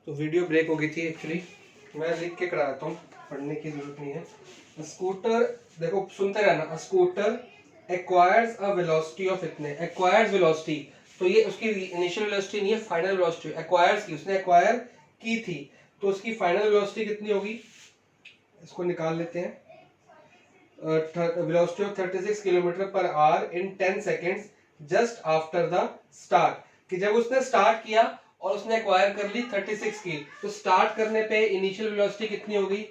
तो video break हो गई थी एक्चुअली, मैं लिख के कराता हूँ, पढ़ने की जरूरत नहीं है। स्कूटर, देखो सुनते रहना, scooter acquires a velocity of इतने, एक्वायर्स वेलोसिटी, तो ये उसकी इनिशियल वेलोसिटी नहीं है, फाइनल वेलोसिटी। एक्वायर्स की, उसने एक्वायर की थी, तो उसकी फाइनल वेलोसिटी कितनी होगी, इसको निकाल लेते हैं। Velocity of 36 kilometre per our in 10 seconds just after the start, कि जब उसने स्टार्ट किया और उसने एक्वायर कर ली 36 की, तो स्टार्ट करने पे इनिशियल वेलोसिटी कितनी होगी।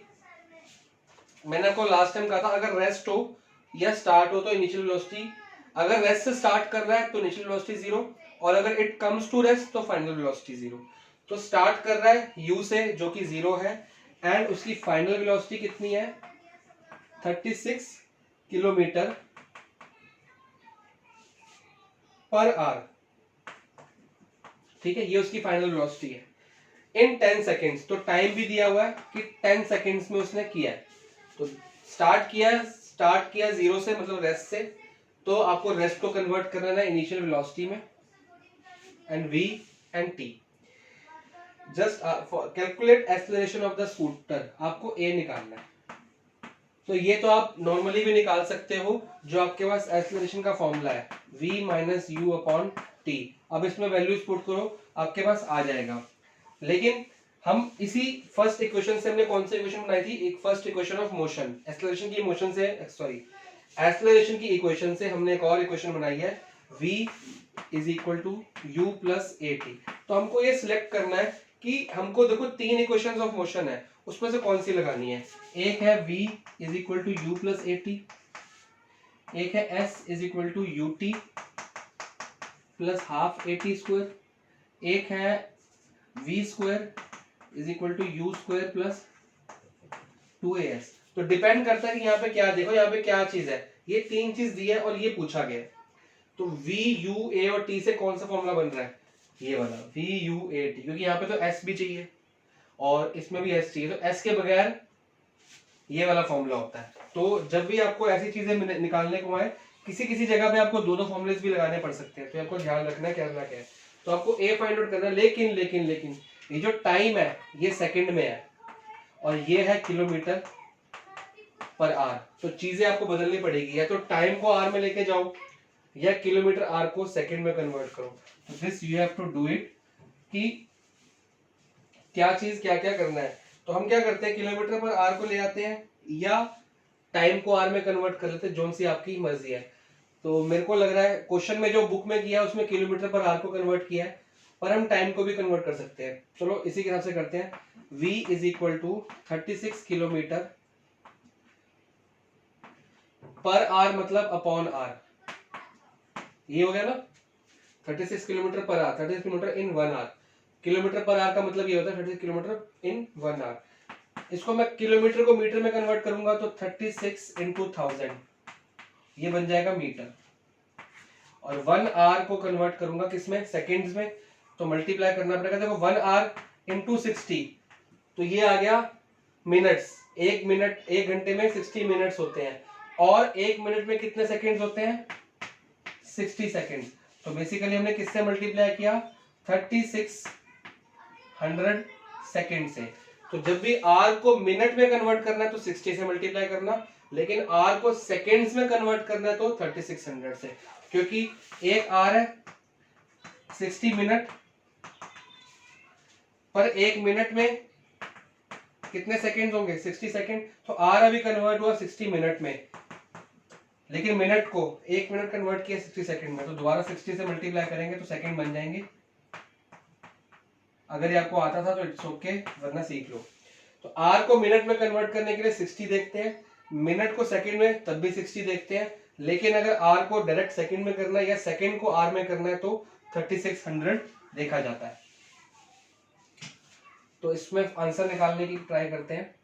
मैंने आपको लास्ट टाइम कहा था, अगर रेस्ट हो या स्टार्ट हो तो इनिशियल वेलोसिटी, अगर रेस्ट से स्टार्ट कर रहा है तो इनिशियल वेलोसिटी 0, और अगर इट कम्स टू रेस्ट तो फाइनल वेलोसिटी 0। तो स्टार्ट कर रहा है u से, जो कि 0 है, एंड उसकी फाइनल वेलोसिटी कितनी है 36 किलोमीटर पर आवर। ठीक है, ये उसकी फाइनल वेलोसिटी है इन 10 सेकेंड्स। तो टाइम भी दिया हुआ है कि 10 सेकेंड्स में उसने किया है। तो स्टार्ट किया 0 से, मतलब रेस्ट से, तो आपको रेस्ट को कन्वर्ट करना है इनिशियल वेलोसिटी में, and v and t। Just calculate acceleration of the scooter, आपको a निकालना है। तो ये तो आप नॉर्मली भी निकाल सकते हो, जो आपके पास एक्सेलरेशन का फॉर्मूला है v minus you upon T. अब इसमें वैल्यूज पुट करो, आपके पास आ जाएगा। लेकिन हम इसी फर्स्ट इक्वेशन से, हमने कौन सी इक्वेशन बनाई थी, एक first equation of motion, acceleration की मोशन से, सॉरी एक्सेलरेशन की इक्वेशन से हमने एक और इक्वेशन बनाई है, v is equal to you plus A t. तो हमको ये सिलेक्ट करना है कि हमको, देखो 3 इक्वेशंस ऑफ मोशन है, उसमें से कौन सी लगानी है। एक है v is equal to you plus A t, एक है s is equal to u t plus half a t square, एक है v square is equal to you square plus 2as। तो डिपेंड करता है कि यहाँ पे क्या, देखो यहाँ पे क्या चीज है, ये 3 चीज दी है और ये पूछा गया है। तो v u a और t से कौन सा फॉर्मूला बन रहा है, ये वाला v u a t, क्योंकि यहाँ पे तो s भी चाहिए और इसमें भी s चाहिए, तो s के बगैर ये वाला फॉर्मूला होता है। तो जब भी आपको ऐसी चीजें निकालने को आए, किसी किसी जगह पे आपको दोनों फॉर्मूलेस भी लगाने पड़ सकते हैं, तो आपको ध्यान रखना है क्या करना क्या है। तो आपको a फाइंड आउट करना है, लेकिन लेकिन लेकिन ये जो टाइम है ये सेकंड में है और ये है किलोमीटर पर आवर, तो चीजें आपको बदलनी पड़ेगी, या तो टाइम को आर में लेके जाओ या किलोमीटर आर को सेकंड में कन्वर्ट करो। तो this you have to do it, कि क्या चीज क्या क्या करना है। तो हम क्या करते हैं, किलोमीटर पर आर को ले आते हैं या टाइम को आर में कन्वर्ट कर लेते हैं, जोन सी आपकी मर्जी है। तो मेरे को लग रहा है क्वेश्चन में जो बुक में किया उसमें किलोमीटर पर आर को कन्वर्ट किया है, पर हम टाइम को भी कन्वर्ट कर सकते हैं। चलो इसी के हिसाब से करते हैं। v is equal to 36 kilometre per hour, मतलब अपॉन आर, ये हो गया ना, 36 kilometre per hour, 36 kilometre in 1 hour. Kilometre per hour का मतलब ये होता है 36 किलोमीटर इन 1 आवर। इसको मैं किलोमीटर को मीटर में कन्वर्ट करूंगा तो 36 इंटू 1000, ये बन जाएगा मीटर। और 1 आवर को कन्वर्ट करूंगा किसमें, सेकेंड्स में, तो मल्टीप्लाई करना पड़ेगा। देखो 1 आवर इंटू 60, तो ये आ गया मिनट्स। एक मिनट, एक घंटे में 60 मिनट्स होते हैं, और एक मिनट में कितने सेकेंड्स होते हैं, 60 सेकेंड्स। तो बेसिकली हमने किससे मल्टीप्लाई किया, 3600 सेकेंड से। तो जब भी आर को मिनट में कन्वर्ट करना है तो 60 से मल्टीप्लाई करना, लेकिन आर को सेकेंड्स में कन्वर्ट करना है तो 3600 से, क्योंकि एक आर है 60 मिनट, पर एक मिनट में कितने सेकेंड होंगे, 60 सेकेंड। तो आर अभी कन्वर्ट हुआ 60 मिनट में, लेकिन मिनट को एक मिनट कन्वर्ट किया 60 सेकंड में, तो दोबारा 60 से मल्टीप्लाई करेंगे तो सेकंड बन जाएंगे। अगर ये आपको आता था तो इट्स ओके, वरना सीख लो। तो आर को मिनट में कन्वर्ट करने के लिए 60 देखते हैं, मिनट को सेकंड में तब भी 60 देखते हैं, लेकिन अगर आर को डायरेक्ट सेकंड में करना है या सेकंड को आर में करना है तो 3600 देखा जाता है। तो इसमें आंसर निकालने की ट्राई करते हैं।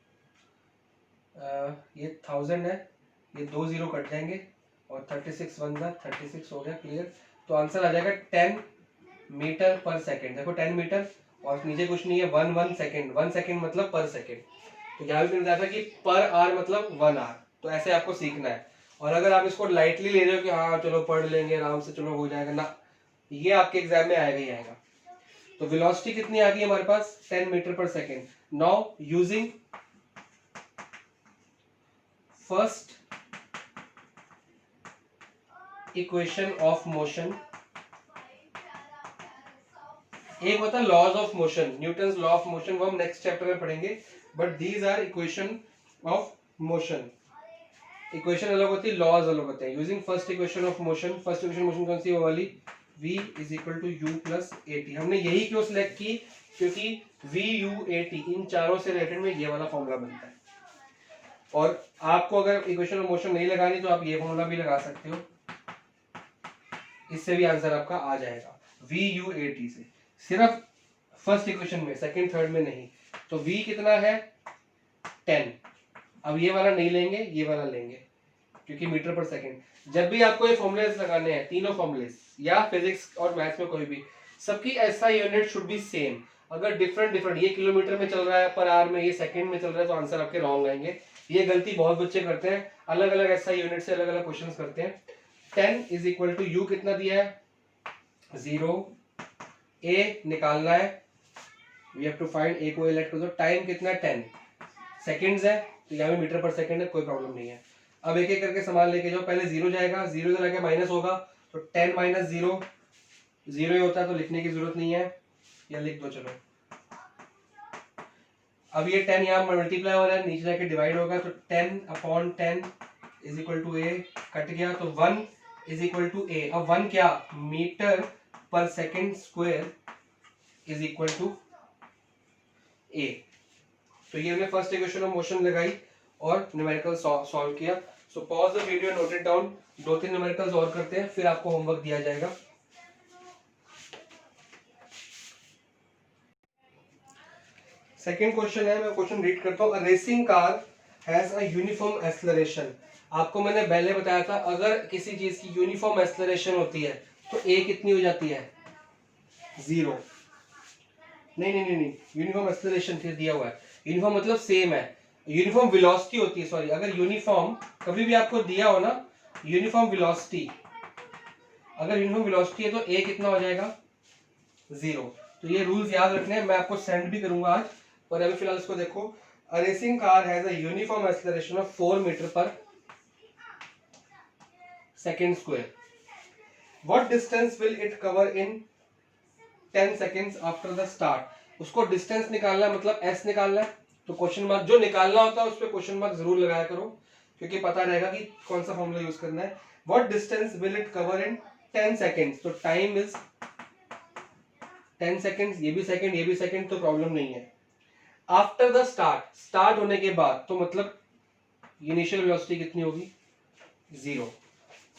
ये 1000 है, ये 2 0 कट जाएंगे और 36 1 जा 36 हो गया, क्लियर। तो आंसर आ जाएगा 10 मीटर पर सेकंड। देखो 10 मीटर और नीचे कुछ नहीं है, 1 सेकंड, 1 सेकंड मतलब पर सेकंड। तो यहाँ भी मिलता था कि पर आर मतलब 1 आर। तो ऐसे आपको सीखना है। और अगर आप इसको लाइटली ले रहे हो कि हाँ चलो पढ़ लेंगे आराम से, चलो हो जाएगा ना, ये आपके एग्जाम में आएगा ही आएगा। तो वेलोसिटी कितनी आ गई हमारे पास 10 metre per second. Now using first equation of motion, एक होता है laws of motion, Newton's law of motion, वो हम नेक्स्ट चैप्टर में पढ़ेंगे, but these are equation of motion. Equation अलग होती है, लॉज अलग होते हैं. Using first equation of motion, first equation motion कौन सी है, वो वाली v is equal to you plus A t. हमने यही क्यों सिलेक्ट की, क्योंकि v u a t इन चारों से रिलेटेड में ये वाला फॉर्मूला बनता है. और आपको अगर इक्वेशन ऑफ मोशन नहीं लगानी तो आप ये फॉर्मूला भी लगा सकते हो, इससे भी आंसर आपका आ जाएगा v u a t से, सिर्फ फर्स्ट इक्वेशन में, सेकंड थर्ड में नहीं. तो v कितना है 10. अब ये वाला नहीं लेंगे, ये वाला लेंगे, क्योंकि मीटर पर सेकंड. जब भी आपको ये फॉर्मूलेस लगाने हैं, तीनों फॉर्मूलेस या फिजिक्स और मैथ्स में कोई भी, सबकी SI unit should be same. अगर डिफरेंट ये किलोमीटर में चल रहा है पर आवर में, ये सेकंड में चल रहा है, तो आंसर आपके रॉन्ग आएंगे. ये गलती बहुत बच्चे करते हैं, अलग अलग एसआई यूनिट से अलग अलग क्वेश्चंस करते हैं. 10 इज इक्वल टू यू कितना दिया है 0, ए निकालना है, वी हैव टू फाइंड ए को एलेक्ट कर दो. टाइम कितना है 10 सेकंड्स है, तो यहाँ पे मीटर पर सेकंड है, कोई प्रॉब्लम नहीं है. अब एक एक करके सामान लेके जाओ, पहले 0 जाएगा, 0 से लेके माइनस होगा, तो 10 माइनस 0 0 ही होता है, तो लिखने की जरूरत नहीं है, या लिख दो चलो. अब ये 10 यहाँ मल्टीप्लाई हो रहा है, नीचे जाके डिवाइड होगा, तो 10 upon 10 is equal to A, cut गया, तो 1 इज इक्वल टू ए. अब 1 क्या, metre per second square is equal to a. तो ये हमने फर्स्ट इक्वेशन ऑफ मोशन लगाई और न्यूमेरिकल सॉल्व किया. So pause the video, note it down. 2-3 numericals और करते हैं, फिर आपको होमवर्क दिया जाएगा. सेकेंड क्वेश्चन है, मैं क्वेश्चन रीड करता हूँ. अ racing car has a uniform acceleration. आपको मैंने पहले बताया था, अगर किसी चीज की यूनिफॉर्म एक्सेलरेशन होती है तो ए कितनी हो जाती है 0. नहीं, यूनिफॉर्म एक्सेलरेशन फिर दिया हुआ है, यूनिफॉर्म मतलब सेम है. यूनिफॉर्म वेलोसिटी होती है, सॉरी, अगर यूनिफॉर्म कभी भी आपको दिया हो ना, यूनिफॉर्म वेलोसिटी, अगर यूनिफॉर्म वेलोसिटी है तो ए कितना हो जाएगा 0. तो ये रूल्स याद रखने हैं, मैं आपको सेंड भी करूंगा आज, पर अभी फिलहाल इसको देखो. A racing car has a uniform acceleration of 4 metre per second square. What distance will it cover in 10 seconds after the start. उसको डिस्टेंस निकालना है, मतलब एस निकालना है, तो क्वेश्चन मार्क जो निकालना होता है उस पर क्वेश्चन मार्क जरूर लगाया करो, क्योंकि पता रहेगा कि कौन सा फॉर्मूला यूज करना है. What distance will it cover in 10 seconds, तो टाइम इज 10 सेकेंड्स, ये भी सेकेंड ये भी सेकेंड, तो प्रॉब्लम नहीं है. आफ्टर द स्टार्ट, स्टार्ट होने के बाद, तो मतलब इनिशियल वेलोसिटी कितनी होगी 0,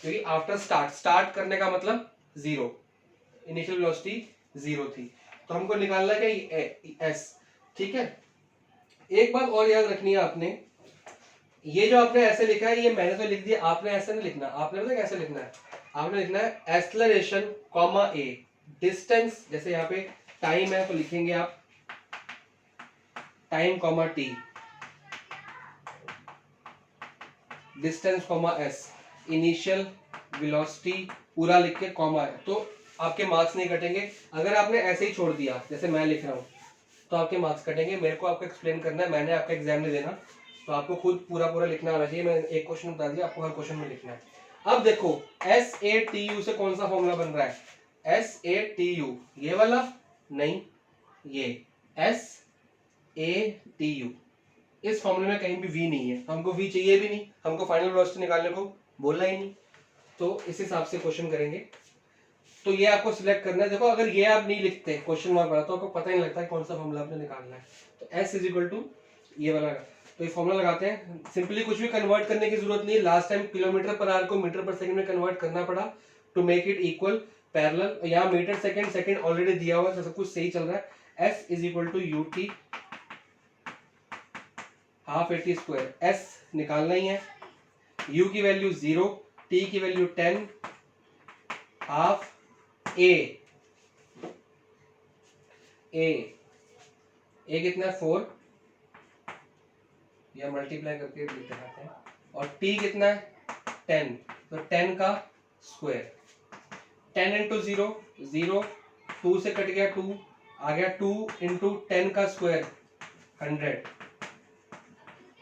क्योंकि आफ्टर स्टार्ट करने का मतलब 0, इनिशियल वेलोसिटी 0 थी, तो हमको निकालना है क्या एस. ठीक है. एक बात और याद रखनी है आपने, ये जो आपने ऐसे लिखा है, ये मैंने तो लिख दिया, आपने ऐसे नहीं लिखना. आपने पता कैसे लिखना है, आपने लिखना है एक्सेलरेशन कॉमा ए, डिस्टेंस, जैसे यहाँ पे टाइम है तो लिखेंगे आप time comma T, distance comma S, initial velocity पूरा लिख के कॉमा है, तो आपके मार्क्स नहीं कटेंगे. अगर आपने ऐसे ही छोड़ दिया जैसे मैं लिख रहा हूं, तो आपके मार्क्स कटेंगे. मेरे को आपको एक्सप्लेन करना है, मैंने आपका एग्जाम नहीं देना, तो आपको खुद पूरा लिखना आना चाहिए. मैं एक क्वेश्चन बता दिया, आपको हर क्वेश्चन में लिखना है. अब देखो SATU से कौन सा फॉर्मूला बन रहा है, SATU, ये वाला नहीं, ये SATU. इस फॉर्मूले में कहीं भी V नहीं है, हमको V चाहिए भी नहीं, हमको फाइनल वेलोसिटी निकालने को बोला ही नहीं, तो इस हिसाब से क्वेश्चन करेंगे. तो ये आपको सिलेक्ट करना है. देखो अगर ये आप नहीं लिखते क्वेश्चन मार्क वाला, तो आपको पता ही नहीं लगता है कौन सा फॉर्मूला आपने निकालना है. तो S इज इक्वल टू ये वाला, तो ये फॉर्मूला लगाते हैं. सिंपली कुछ भी कन्वर्ट करने की जरूरत नहीं है. Last time kilometre per hour को मीटर पर सेकंड में कन्वर्ट करना पड़ा to make it equal parallel. यहाँ मीटर सेकंड ऑलरेडी दिया हुआ है, तो सब कुछ सही चल रहा है. S is equal to UT half AT square. S निकालना ही है, U की वैल्यू 0, T की वैल्यू 10, हाफ A कितना है 4, या मल्टीप्लाई करके लिख दिखाते हैं, और T कितना है 10, तो 10 का स्क्वायर. 10 इंटू 0 0, 2 से कट गया 2, आ गया 2 इंटू 10 का स्क्वायर 100,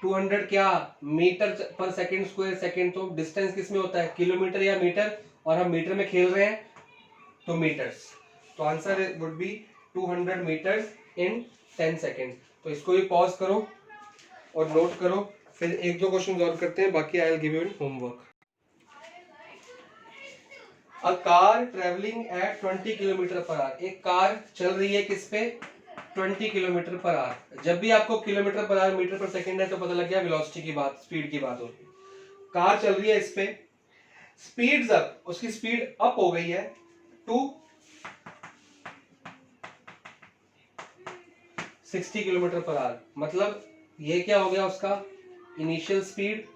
200 क्या metre per second square second, तो डिस्टेंस किस में होता है, किलोमीटर या मीटर, और हम मीटर में खेल रहे हैं तो मीटर्स, तो answer would be 200 metres in 10 second. तो इसको भी पॉज करो और नोट करो, फिर एक दो क्वेश्चन सॉल्व करते हैं, बाकी I will give you homework. A car travelling at 20 kilometre per our, एक कार चल रही है किस पे, 20 किलोमीटर पर आवर। जब भी आपको kilometre per hour meter per second है तो पता लग गया वेलोसिटी की बात, स्पीड की बात हो रही है। कार चल रही है इस पे, स्पीड अप, उसकी स्पीड अप हो गई है टू 60 किलोमीटर पर आवर, मतलब ये क्या हो गया उसका इनिशियल स्पीड,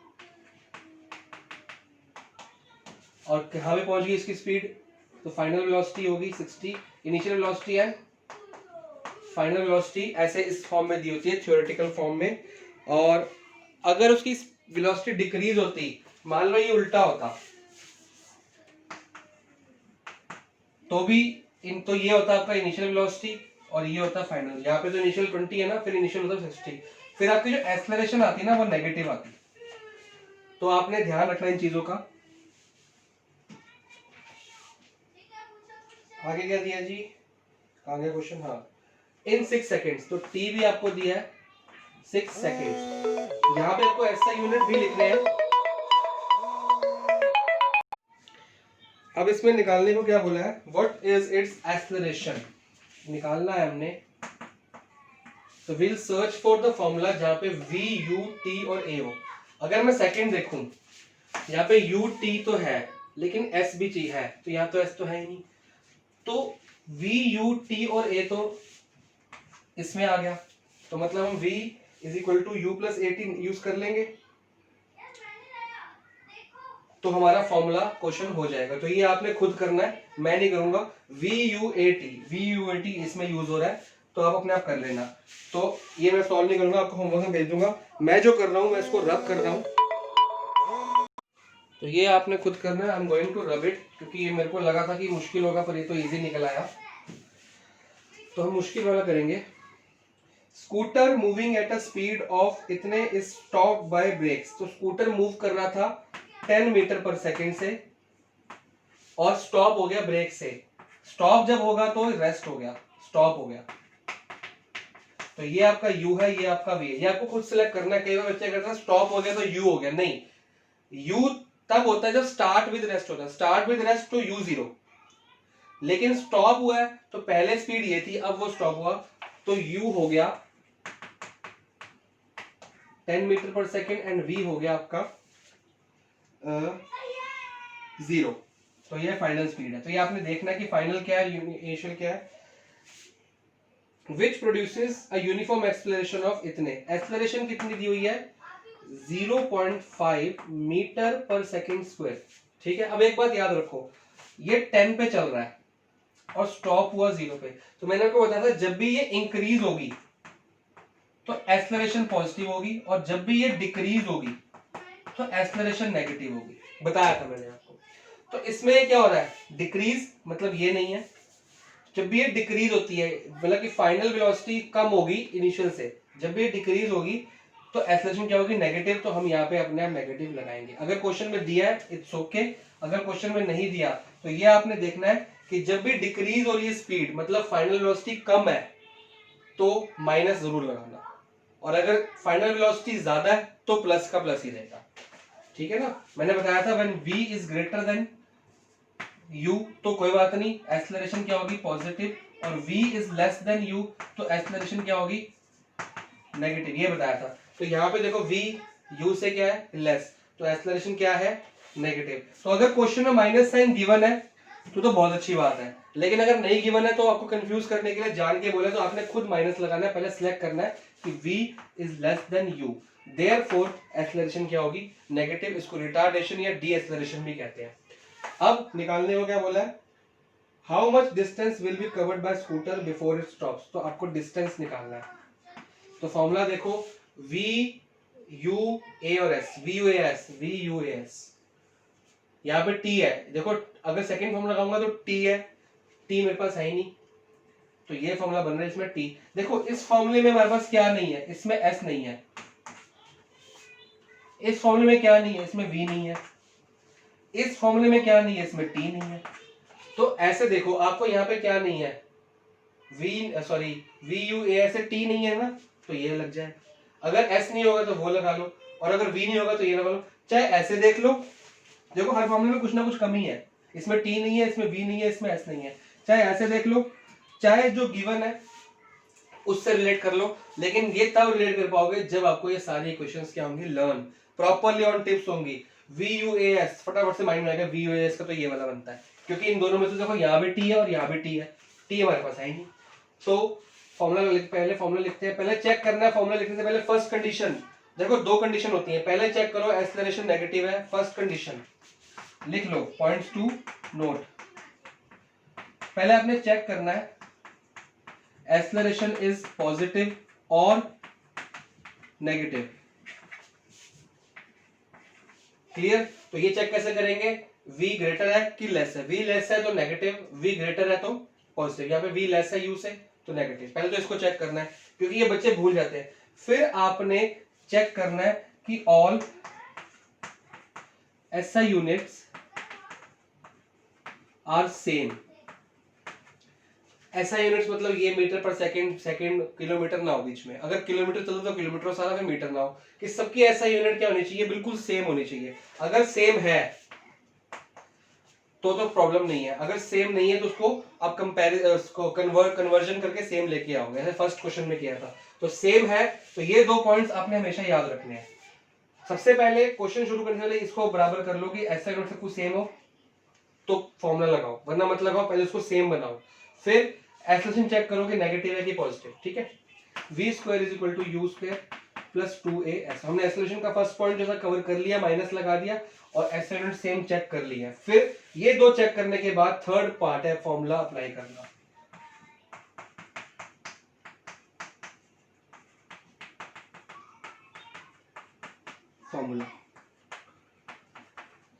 और कहां पे पहुंच गई इसकी स्पीड, तो फाइनल वेलोसिटी होगी 60, इनिशियल वेलोसिटी है फाइनल वेलोसिटी, ऐसे इस फॉर्म में दी होती है थ्योरेटिकल फॉर्म में। और अगर उसकी वेलोसिटी डिक्रीज होती, मान लो ये उल्टा होता, तो भी तो ये होता आपका इनिशियल वेलोसिटी और ये होता फाइनल। यहाँ पे तो इनिशियल 20 है ना, फिर इनिशियल होता 60, फिर आपकी जो एक्सेलरेशन आती है ना वो नेगेटिव आती, तो आपने ध्यान रखना इन चीजों का। आगे क्या दिया जी, आगे क्वेश्चन, हाँ इन 6 सेकेंड्स, तो टी भी आपको दिया है 6 सेकेंड्स, यहाँ पे आपको ऐसा यूनिट भी लिखने हैं। अब इसमें निकालने को क्या बोला है, व्हाट इज इट्स एक्सेलरेशन, निकालना है हमने, तो will search for the formula जहां पे v u t और a हो। अगर मैं सेकंड देखूं, यहाँ पे u t तो है लेकिन s भी चाहिए है, तो यहाँ तो s तो है ही नहीं, तो v u t और a तो इसमें आ गया, तो मतलब हम v is equal to you plus A T use कर लेंगे, तो हमारा फॉर्मूला क्वेश्चन हो जाएगा। तो ये आपने खुद करना है, मैं नहीं करूंगा। VUAT इसमें यूज हो रहा है, तो आप अपने आप कर लेना। तो ये मैं सॉल्व नहीं करूंगा, आपको होमवर्क में भेज दूंगा। मैं जो कर रहा हूं मैं इसको रब कर रहा हूं, तो ये आपने खुद करना है। I am going to rub it, क्योंकि ये मेरे को लगा था कि मुश्किल होगा, पर ये तो इजी निकल आया, तो हम मुश्किल वाला करेंगे। Scooter moving at a speed of इतने इज स्टॉप बाय ब्रेक्स, तो स्कूटर मूव कर रहा था 10 मीटर पर सेकेंड से और स्टॉप हो गया ब्रेक से। स्टॉप जब होगा तो रेस्ट हो गया, स्टॉप हो गया, तो ये आपका u है, ये आपका v है, ये आपको खुद सिलेक्ट करना है। कई बार बच्चे कहते हैं स्टॉप हो गया तो u हो गया, नहीं, u तब होता है जब स्टार्ट विद रेस्ट होता है, स्टार्ट विद रेस्ट तो u0, लेकिन स्टॉप हुआ है तो पहले स्पीड ये थी, अब वो स्टॉप हुआ तो u हो गया 10 metre per second and v हो गया आपका 0। तो ये फाइनल स्पीड है। तो ये आपने देखना है कि फाइनल क्या है, इनिशियल क्या है। Which produces a uniform acceleration of इतने, एक्सेलरेशन कितनी दी हुई है 0.5 मीटर पर सेकेंड स्क्वायर, ठीक है। अब एक बात याद रखो, ये 10 पे चल रहा है और स्टॉप हुआ 0 पे, तो मैंने आपको बताया था जब भी ये इंक्रीज होगी तो एक्सेलरेशन पॉजिटिव होगी, और जब भी ये डिक्रीज होगी तो एक्सेलरेशन नेगेटिव होगी, बताया था मैंने आपको। तो इसमें क्या हो रहा है, डिक्रीज, मतलब ये नहीं है, जब भी ये डिक्रीज होती है मतलब कि फाइनल वेलोसिटी कम होगी इनिशियल से, जब भी ये डिक्रीज होगी तो एक्सेलरेशन क्या होगी, नेगेटिव, तो हम यहाँ पे अपने आप नेगेटिव लगाएंगे। अगर क्वेश्चन में दिया है इट्स ओके, अगर क्वेश्चन में नहीं दिया तो ये आपने देखना है कि जब भी डिक्रीज हो रही है स्पीड, मतलब फाइनल वेलोसिटी कम है, तो माइनस जरूर लगाना, और अगर फाइनल वेलोसिटी ज्यादा है तो प्लस का प्लस ही रहेगा, ठीक है ना। मैंने बताया था when v is greater than u तो कोई बात नहीं, एक्सेलरेशन क्या होगी पॉजिटिव, और v is less than u तो एक्सेलरेशन क्या होगी नेगेटिव, ये बताया था। तो यहाँ पे देखो v u से क्या है लेस, तो एक्सेलरेशन क्या है नेगेटिव। तो अगर क्वेश्चन में माइनस साइन गिवन है तो बहुत अच्छी बात है, लेकिन अगर नहीं गिवन है तो आपको कंफ्यूज करने के लिए जान के बोले तो आपने खुद माइनस लगाना है, पहले सिलेक्ट करना है कि v is less than u, therefore acceleration क्या होगी नेगेटिव। इसको रिटार्डेशन या डी एक्सेलरेशन भी कहते हैं। अब निकालने को क्या बोला है, how much distance will be covered by scooter before it stops, तो आपको डिस्टेंस निकालना है। तो फॉर्मूला देखो, v u a और s, v u a s, v u a s, यहाँ पे t है, देखो अगर सेकंड फॉर्मूला लगाऊंगा तो t है, t मेरे पास है ही नहीं, तो ये फॉर्मूला बन रहा है इसमें टी। देखो इस फॉर्मूले में हमारे पास क्या नहीं है, इसमें एस नहीं है, इस फॉर्मूले में क्या नहीं है, इसमें वी नहीं है, इस फॉर्मूले में क्या नहीं है, इसमें टी नहीं है। तो ऐसे देखो आपको यहाँ पे क्या नहीं है, वी यू ए ऐसे टी नहीं है ना, तो ये लग जाए। अगर एस नहीं होगा तो वो लगा लो, और अगर वी नहीं होगा तो ये लगा लो। चाहे ऐसे देख लो, देखो हर फॉर्मूले में कुछ ना कुछ कमी है, इसमें टी नहीं है, इसमें वी नहीं है, इसमें एस नहीं है। चाहे ऐसे देख लो, चाहे जो गिवन है उससे रिलेट कर लो, लेकिन ये तब रिलेट कर पाओगे जब आपको ये सारी इक्वेशंस क्या होंगी, लर्न प्रॉपर्ली ऑन टिप्स होंगी। वी यू ए एस फटाफट से माइंड में आएगा, वी यू ए एस का तो ये वाला बनता है, क्योंकि इन दोनों में से देखो यहाँ भी टी है और यहाँ भी टी है, टी हमारे पास है ही नहीं। तो फॉर्मूला पहले फॉर्मूला लिखते हैं, पहले चेक करना है फॉर्मूला लिखने से पहले फर्स्ट कंडीशन। देखो दो कंडीशन होती है, पहले चेक करो एक्सेलरेशन नेगेटिव है, फर्स्ट कंडीशन लिख लो, पॉइंट्स टू नोट। पहले आपने चेक करना है एक्सेलरेशन इज पॉजिटिव और नेगेटिव, क्लियर। तो ये चेक कैसे करेंगे, v ग्रेटर है कि लेस है, v लेस है तो नेगेटिव, v ग्रेटर है तो पॉजिटिव। यहाँ पे v लेस है u से तो नेगेटिव। पहले तो इसको चेक करना है क्योंकि ये बच्चे भूल जाते हैं। फिर आपने चेक करना है कि all SI units are same. SI units मतलब ये metre per second, second kilometre ना हो बीच में, अगर किलोमीटर चलो तो किलोमीटर सारा, फिर मीटर ना हो, कि सबकी SI यूनिट क्या होनी चाहिए, बिल्कुल सेम होनी चाहिए। अगर सेम है तो प्रॉब्लम नहीं है, अगर सेम नहीं है तो उसको आप कन्वर्जन करके सेम लेके आओगे, जैसे फर्स्ट क्वेश्चन में किया था। तो सेम है तो ये दो पॉइंट्स आपने हमेशा याद रखने हैं। सबसे पहले क्वेश्चन शुरू करने से पहले इसको बराबर कर लो कि SI यूनिट सब कुछ सेम हो तो फॉर्मूला लगाओ, वरना मत लगाओ, पहले उसको सेम बनाओ, फिर एक्सेलरेशन चेक करो कि नेगेटिव है कि पॉजिटिव, ठीक है। v square is equal to you square plus 2as। हमने एक्सेलरेशन का फर्स्ट पॉइंट जैसा कवर कर लिया, माइनस लगा दिया और SI यूनिट सेम चेक कर लिया। फिर ये दो चेक करने के बाद थर्ड पार्ट है फॉर्मूला अप्लाई करना। फॉर्मूला,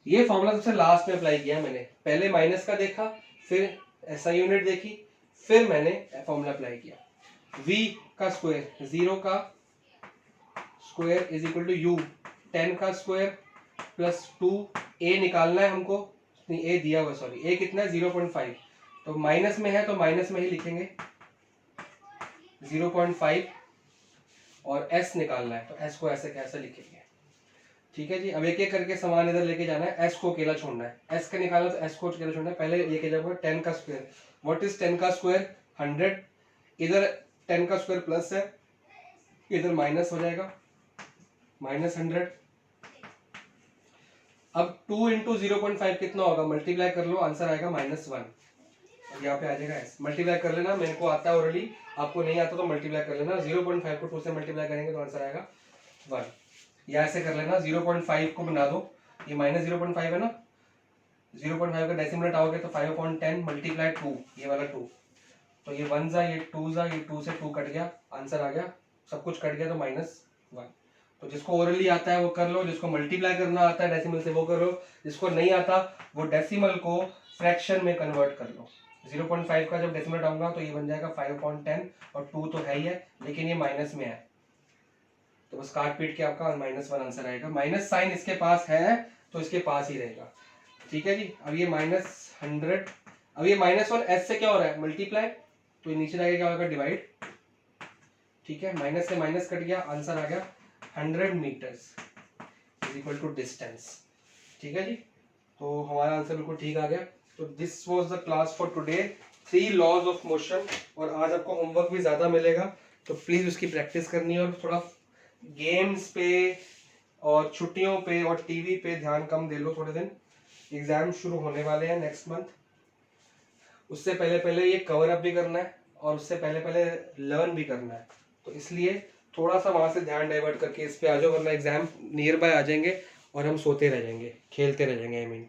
ये फॉर्मूला सबसे लास्ट में अप्लाई किया मैंने, पहले माइनस का देखा, फिर SI यूनिट देखी, फिर मैंने फॉर्मूला अप्लाई किया। v का स्क्वायर 0 का square is equal to u 10 का स्क्वायर प्लस 2, a निकालना है हमको, नहीं a दिया हुआ, सॉरी a कितना है 0.5, तो माइनस में है तो माइनस में ही लिखेंगे 0.5, और s निकालना है तो s को ऐसे कैसे लिखेंगे, ठीक है जी। अब एक एक करके सामान इधर लेके जाना है, s को अकेला छोड़ना है, s का निकालना तो s को अकेला छोड़ना है। पहले लेके जाओगे 10 का स्क्वायर, व्हाट इज 10 का स्क्वायर 100, इधर 10 का स्क्वायर प्लस है, इधर माइनस हो जाएगा -100। अब 2 इंटू 0.5 कितना होगा, मल्टीप्लाई कर लो, आंसर आएगा -1। यहाँ पे आ जाएगा s, मल्टीप्लाई कर लेना, मेरे को आता है ऑलरेडी, आपको नहीं आता तो मल्टीप्लाई कर लेना। 0.5 को 2 से मल्टीप्लाई करेंगे तो आंसर आएगा 1, या ऐसे कर लेना 0.5 को बना दो, ये -0.5 है ना, 0.5 का डेसिमल हटाओगे तो 5/10 मल्टीप्लाई 2, ये वाला 2, तो ये 1 जा, ये 2 जा, ये 2 से 2 कट गया, आंसर आ गया, सब कुछ कट गया तो -1। तो जिसको ओरली आता है वो कर लो, जिसको मल्टीप्लाई करना आता है डेसिमल से वो करो, जिसको नहीं आता वो डेसिमल को फ्रैक्शन में कन्वर्ट कर लो। 0.5 का जब डेसिमल हटाऊंगा तो ये बन जाएगा 5/10, और 2 तो है ही है लेकिन ये माइनस में है, तो बस काट पीट के आपका -1 आंसर आएगा। माइनस साइन इसके पास है तो इसके पास ही रहेगा, ठीक है जी। अब ये -100, अब ये -1 s से क्या हो रहा है, मल्टीप्लाई, तो ये नीचे जाएगा क्या होगा, डिवाइड, ठीक है। माइनस से माइनस कट गया, आंसर आ गया 100 metres is equal to distance, ठीक है जी। तो हमारा आंसर बिल्कुल ठीक आ गया। तो this was the class for today, 3 laws of motion, और आज आपको होमवर्क भी ज़्यादा मिलेगा तो प्लीज़ उसकी प्रैक्टिस करनी है, और थोड़ा गेम्स पे और छुट्टियों पे और टीवी पे ध्यान कम दे लो थोड़े दिन। एग्जाम शुरू होने वाले हैं नेक्स्ट मंथ, उससे पहले पहले ये कवर अप भी करना है और उससे पहले पहले लर्न भी करना है, तो इसलिए थोड़ा सा वहाँ से ध्यान डाइवर्ट करके इस पे आ जाओ, वरना एग्जाम नियर बाय आ जाएंगे और हम सोते रह जाएंगे, खेलते रह जाएंगे, आई मीन।